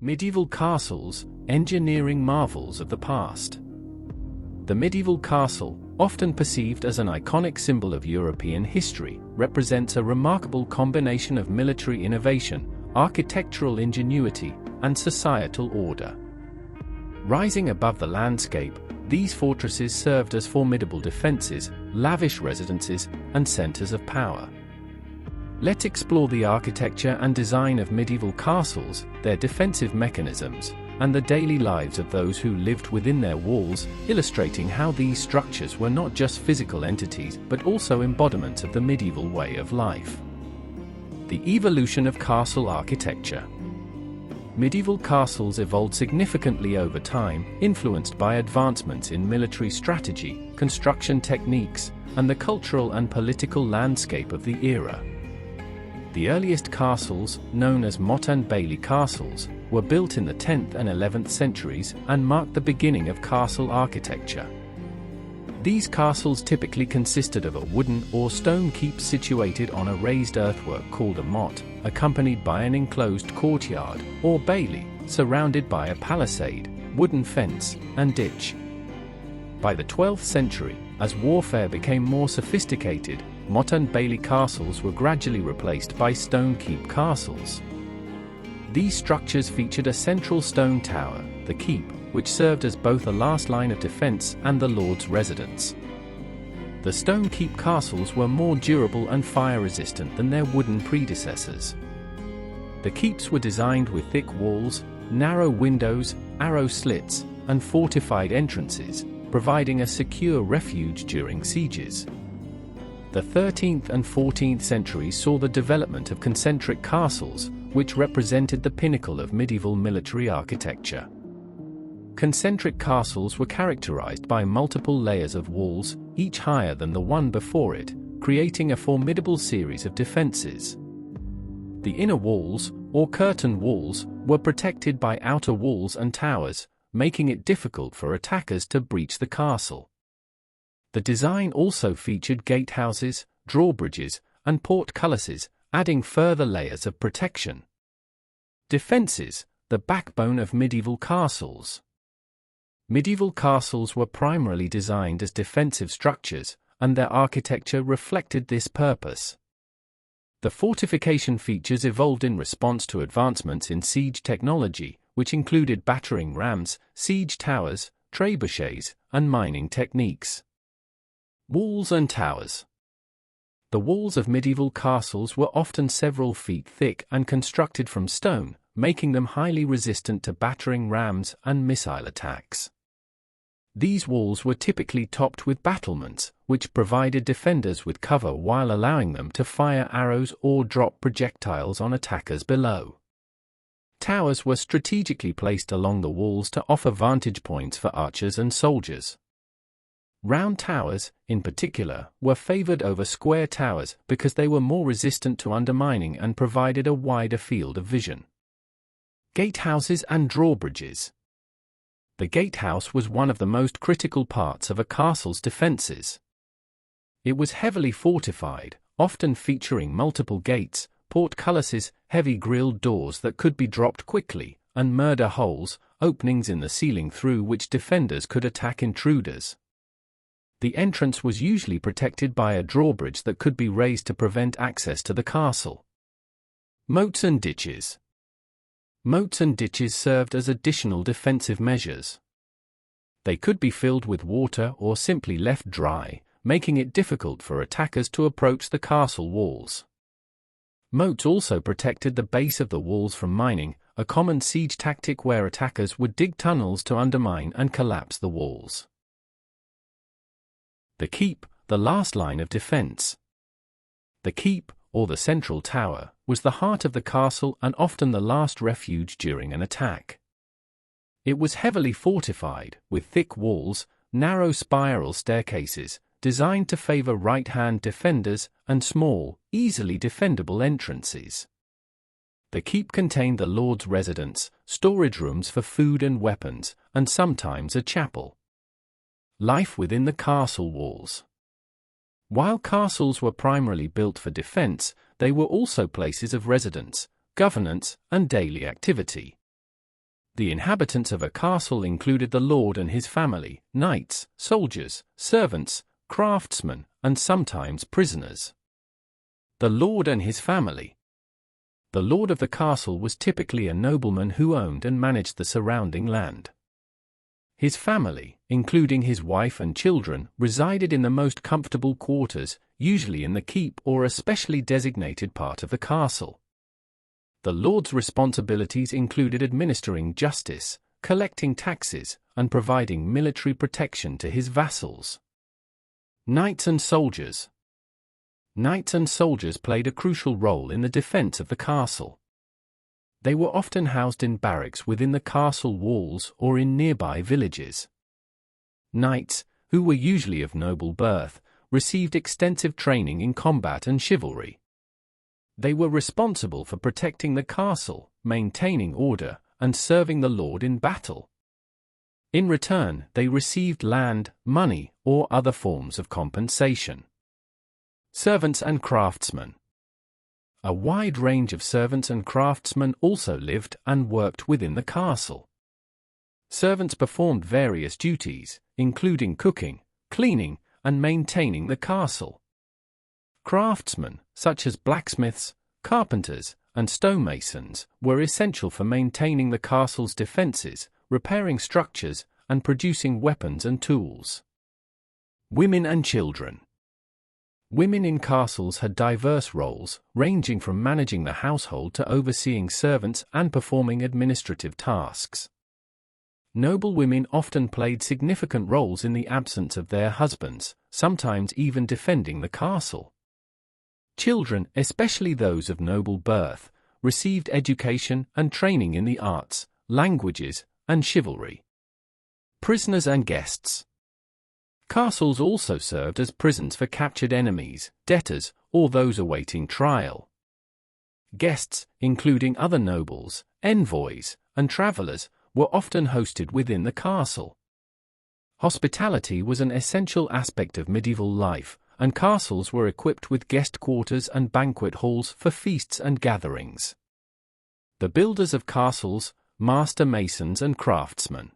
Medieval castles, engineering marvels of the past. The medieval castle, often perceived as an iconic symbol of European history, represents a remarkable combination of military innovation, architectural ingenuity, and societal order. Rising above the landscape, these fortresses served as formidable defenses, lavish residences, and centers of power. Let's explore the architecture and design of medieval castles, their defensive mechanisms, and the daily lives of those who lived within their walls, illustrating how these structures were not just physical entities but also embodiments of the medieval way of life. The evolution of castle architecture. Medieval castles evolved significantly over time, influenced by advancements in military strategy, construction techniques, and the cultural and political landscape of the era. The earliest castles, known as motte and bailey castles, were built in the 10th and 11th centuries and marked the beginning of castle architecture. These castles typically consisted of a wooden or stone keep situated on a raised earthwork called a motte, accompanied by an enclosed courtyard, or bailey, surrounded by a palisade, wooden fence, and ditch. By the 12th century, as warfare became more sophisticated, motte and bailey castles were gradually replaced by stone keep castles. These structures featured a central stone tower, the keep, which served as both a last line of defense and the lord's residence. The stone keep castles were more durable and fire-resistant than their wooden predecessors. The keeps were designed with thick walls, narrow windows, arrow slits, and fortified entrances, providing a secure refuge during sieges. The 13th and 14th centuries saw the development of concentric castles, which represented the pinnacle of medieval military architecture. Concentric castles were characterized by multiple layers of walls, each higher than the one before it, creating a formidable series of defenses. The inner walls, or curtain walls, were protected by outer walls and towers, making it difficult for attackers to breach the castle. The design also featured gatehouses, drawbridges, and portcullises, adding further layers of protection. Defenses, the backbone of medieval castles. Medieval castles were primarily designed as defensive structures, and their architecture reflected this purpose. The fortification features evolved in response to advancements in siege technology, which included battering rams, siege towers, trebuchets, and mining techniques. Walls and towers. The walls of medieval castles were often several feet thick and constructed from stone, making them highly resistant to battering rams and missile attacks. These walls were typically topped with battlements, which provided defenders with cover while allowing them to fire arrows or drop projectiles on attackers below. Towers were strategically placed along the walls to offer vantage points for archers and soldiers. Round towers, in particular, were favored over square towers because they were more resistant to undermining and provided a wider field of vision. Gatehouses and drawbridges. The gatehouse was one of the most critical parts of a castle's defenses. It was heavily fortified, often featuring multiple gates, portcullises, heavy grilled doors that could be dropped quickly, and murder holes, openings in the ceiling through which defenders could attack intruders. The entrance was usually protected by a drawbridge that could be raised to prevent access to the castle. Moats and ditches. Moats and ditches served as additional defensive measures. They could be filled with water or simply left dry, making it difficult for attackers to approach the castle walls. Moats also protected the base of the walls from mining, a common siege tactic where attackers would dig tunnels to undermine and collapse the walls. The keep, the last line of defense. The keep, or the central tower, was the heart of the castle and often the last refuge during an attack. It was heavily fortified, with thick walls, narrow spiral staircases, designed to favor right-hand defenders, and small, easily defendable entrances. The keep contained the lord's residence, storage rooms for food and weapons, and sometimes a chapel. Life within the castle walls. While castles were primarily built for defense, they were also places of residence, governance, and daily activity. The inhabitants of a castle included the lord and his family, knights, soldiers, servants, craftsmen, and sometimes prisoners. The lord and his family. The lord of the castle was typically a nobleman who owned and managed the surrounding land. His family, including his wife and children, resided in the most comfortable quarters, usually in the keep or a specially designated part of the castle. The lord's responsibilities included administering justice, collecting taxes, and providing military protection to his vassals. Knights and soldiers. Knights and soldiers played a crucial role in the defense of the castle. They were often housed in barracks within the castle walls or in nearby villages. Knights, who were usually of noble birth, received extensive training in combat and chivalry. They were responsible for protecting the castle, maintaining order, and serving the lord in battle. In return, they received land, money, or other forms of compensation. Servants and craftsmen. A wide range of servants and craftsmen also lived and worked within the castle. Servants performed various duties, including cooking, cleaning, and maintaining the castle. Craftsmen, such as blacksmiths, carpenters, and stonemasons, were essential for maintaining the castle's defenses, repairing structures, and producing weapons and tools. Women and children. Women in castles had diverse roles, ranging from managing the household to overseeing servants and performing administrative tasks. Noble women often played significant roles in the absence of their husbands, sometimes even defending the castle. Children, especially those of noble birth, received education and training in the arts, languages, and chivalry. Prisoners and guests. Castles also served as prisons for captured enemies, debtors, or those awaiting trial. Guests, including other nobles, envoys, and travelers, were often hosted within the castle. Hospitality was an essential aspect of medieval life, and castles were equipped with guest quarters and banquet halls for feasts and gatherings. The builders of castles, master masons and craftsmen.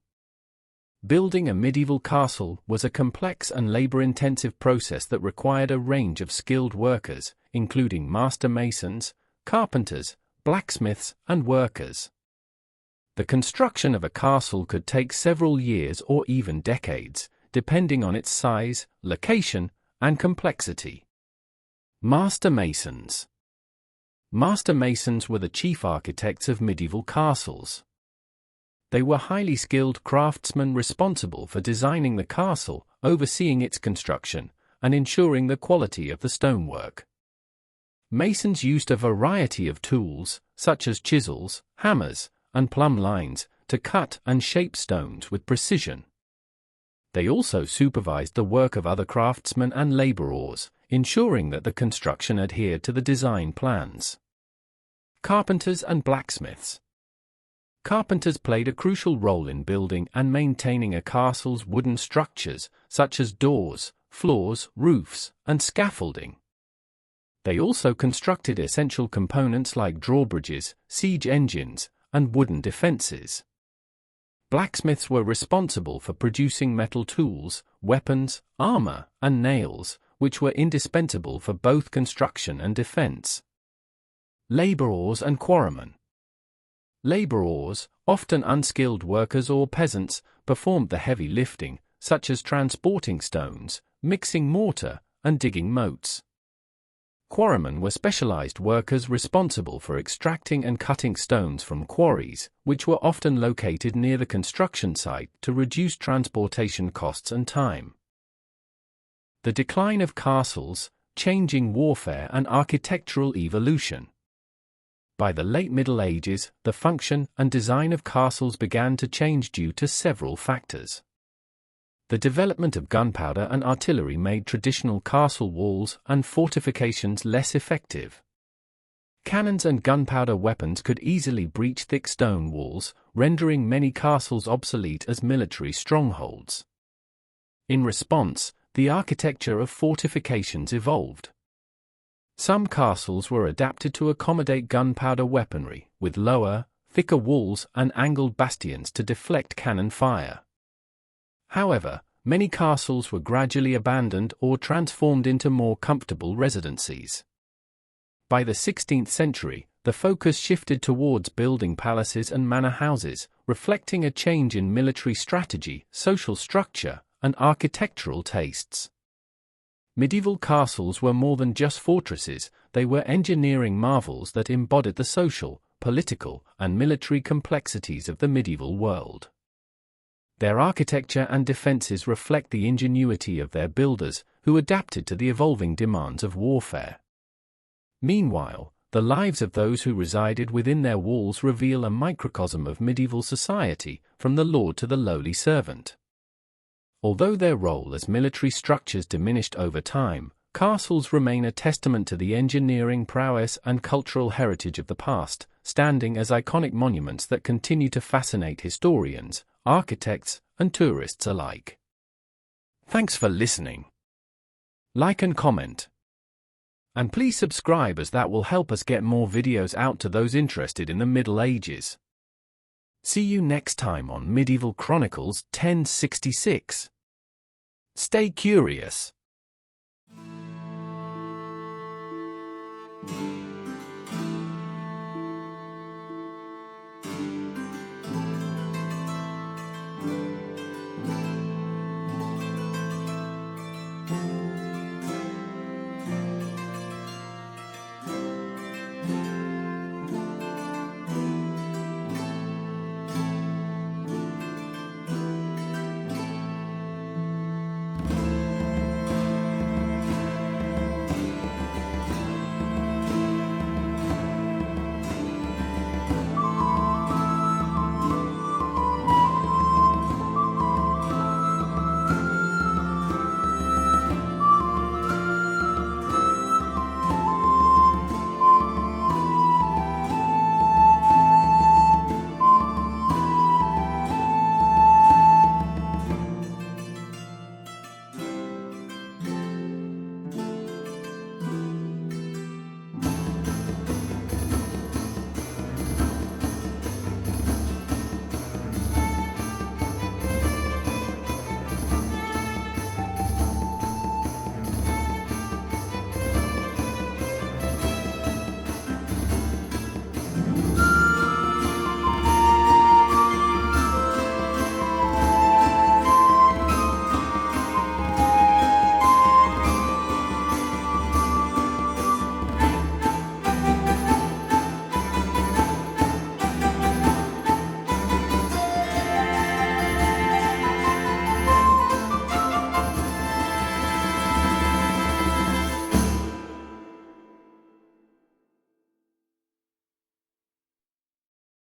Building a medieval castle was a complex and labor-intensive process that required a range of skilled workers, including master masons, carpenters, blacksmiths, and workers. The construction of a castle could take several years or even decades, depending on its size, location, and complexity. Master masons. Master masons were the chief architects of medieval castles. They were highly skilled craftsmen responsible for designing the castle, overseeing its construction, and ensuring the quality of the stonework. Masons used a variety of tools, such as chisels, hammers, and plumb lines, to cut and shape stones with precision. They also supervised the work of other craftsmen and laborers, ensuring that the construction adhered to the design plans. Carpenters and blacksmiths. Carpenters played a crucial role in building and maintaining a castle's wooden structures, such as doors, floors, roofs, and scaffolding. They also constructed essential components like drawbridges, siege engines, and wooden defenses. Blacksmiths were responsible for producing metal tools, weapons, armor, and nails, which were indispensable for both construction and defense. Laborers and quarrymen. Laborers, often unskilled workers or peasants, performed the heavy lifting, such as transporting stones, mixing mortar, and digging moats. Quarrymen were specialized workers responsible for extracting and cutting stones from quarries, which were often located near the construction site to reduce transportation costs and time. The decline of castles, changing warfare and architectural evolution. By the late Middle Ages, the function and design of castles began to change due to several factors. The development of gunpowder and artillery made traditional castle walls and fortifications less effective. Cannons and gunpowder weapons could easily breach thick stone walls, rendering many castles obsolete as military strongholds. In response, the architecture of fortifications evolved. Some castles were adapted to accommodate gunpowder weaponry, with lower, thicker walls and angled bastions to deflect cannon fire. However, many castles were gradually abandoned or transformed into more comfortable residencies. By the 16th century, the focus shifted towards building palaces and manor houses, reflecting a change in military strategy, social structure, and architectural tastes. Medieval castles were more than just fortresses, they were engineering marvels that embodied the social, political, and military complexities of the medieval world. Their architecture and defenses reflect the ingenuity of their builders, who adapted to the evolving demands of warfare. Meanwhile, the lives of those who resided within their walls reveal a microcosm of medieval society, from the lord to the lowly servant. Although their role as military structures diminished over time, castles remain a testament to the engineering prowess and cultural heritage of the past, standing as iconic monuments that continue to fascinate historians, architects, and tourists alike. Thanks for listening. Like and comment. And please subscribe, as that will help us get more videos out to those interested in the Middle Ages. See you next time on Medieval Chronicles 1066. Stay curious.